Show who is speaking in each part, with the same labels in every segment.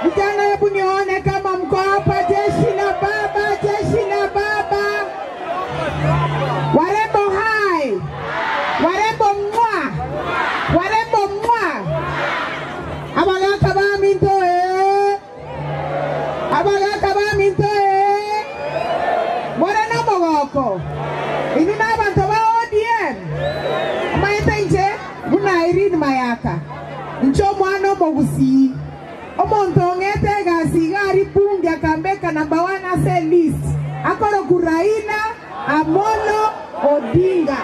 Speaker 1: Vijana hebu nione kama mko hapa. Jeshi la baba, jeshi la baba. Warembo hai. Warembo mwa. Warembo mwa. Abagaka ba minto Abagaka ba minto Morena mogoko. Ini na abantu ba ODM. Amaita nje buna Hyline Mayaka. Ncho mwana mogusi. Omonto ngete gasigari bunge akambeka number 1 ase list. Akoro kuraila Amolo Odinga.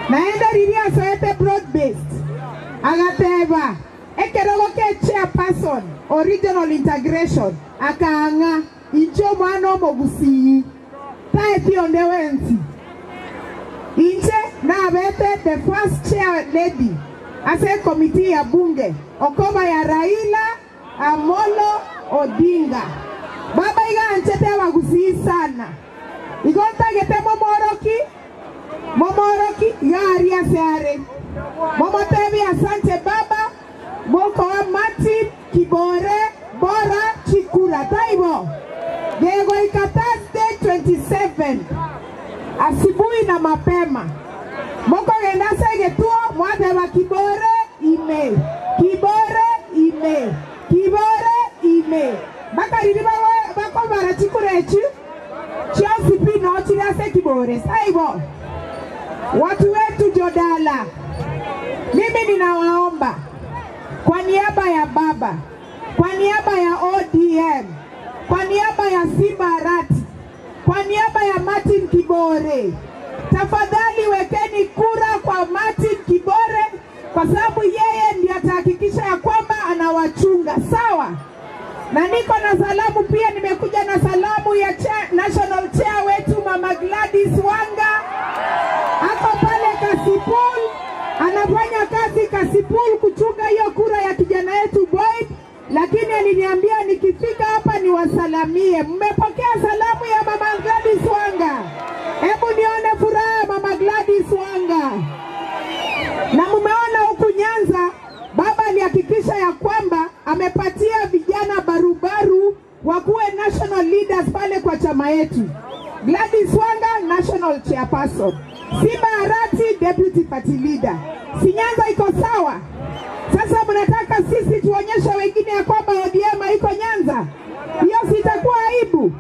Speaker 1: Naenda riria soete broad based. Agateba ekerogo ke chairperson original integration akaanga incho mwana mogusi. Taeti ondewensi. Inche na bete the first chair lady ase committee ya bunge Okoba ya Raila Amolo Odinga. Baba iga anchete wagusi sana. Igonta gete momoroki yari aseare. Momotevi asante baba. Moko wa Martin Kibore Bora Chikura Taibo. Diego ika Thursday 27 Asibui na mapema. Moko genda segetuo mwate wa Kibore ime. Kibore ime. Kibore ime. Baka riba bako bara chikurechu. Chia sipi no chilase Kibore. Saibo. Watu wetu Jodala. Mimi ninawaomba kwa niaba ya baba, kwa niaba ya ODM, kwa niaba ya Sibarati, kwa niaba ya Martin Kibore, tafadhali wekeni kura kwa Martin Kibore kwa sababu yeye ndiye atahakikisha ya kwamba anawachunga. Sawa? Na niko na salamu pia, nimekuja na salamu ya national chair wetu Mama Gladys Wanga. Ako pale Kasipul, anafanya kazi Kasipul kuchunga hiyo kura ya kijana yetu Boyd, lakini aliniambia nikifika hapa niwasalamie. Mmepokea salamu ya Mama Gladys Wanga? Hebu nione furaha Mama Gladys Wanga. Na mumeona huku Nyanza baba alihakikisha ya kwamba amepatia vijana barubaru wakuwe national leaders pale kwa chama yetu. Gladys Wanga national chairperson, Sibarati deputy party leader. Si Nyanza iko sawa? Sasa mnataka sisi tuonyeshe wengine ya kwamba ODM iko Nyanza? Hiyo sitakuwa aibu.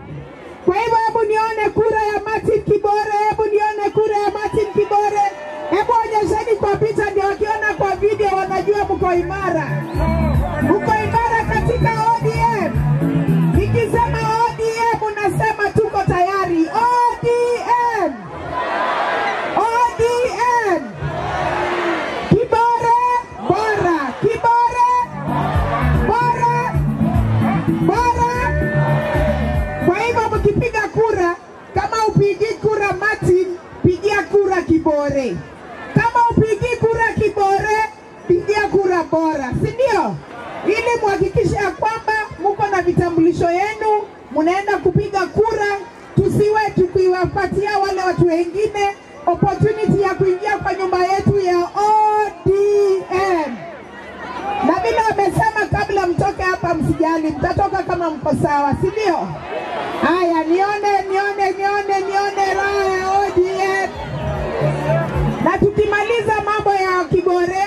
Speaker 1: Kwa hivyo hebu nione kura ya Martin Kibore, hebu nione kura ya Martin Kibore. Hebu onyesheni kwa picha ndio wakiona kwa video wanajua mko imara. Mko imara katika ODM. Nikisema ODM unasema tuko tayari. ODM. ODM. Kibore bora. Kibore bora. Bora. Kwa hivyo mkipiga kura, kama upigi kura Martin, pigia kura Kibore. Kama upigi kura Kibore, pigia kura bora. Si ndio? Ili muhakikishe kwamba mko na vitambulisho yenu, mnaenda kupiga kura, tusiwe tukiwapatia wale watu wengine opportunity ya kuingia kwa nyumba yetu ya ODM. Na bila amesema kabla mtoke hapa msijali, mtatoka kama mko sawa, si ndio? Haya, nione raha ya ODM. Na tukimaliza mambo ya Kibore,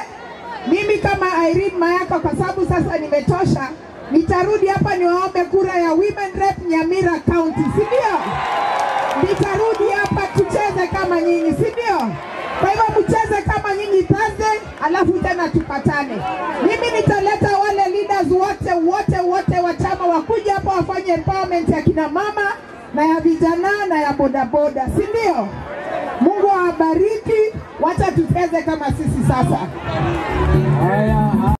Speaker 1: mimi kama Hyline Mayaka kwa sababu sasa nimetosha, nitarudi hapa niwaombe kura ya women rep Nyamira County, si ndio? Nitarudi hapa tucheze kama nyinyi, si ndio? Kwa hivyo mcheze kama nyinyi Thursday, alafu tena tupatane. Mimi nitaleta wale leaders wote wa chama wakuja hapa wafanye empowerment ya kina mama na ya vijana na ya bodaboda, si ndio? Mungu awabariki, wacha tucheze kama sisi sasa.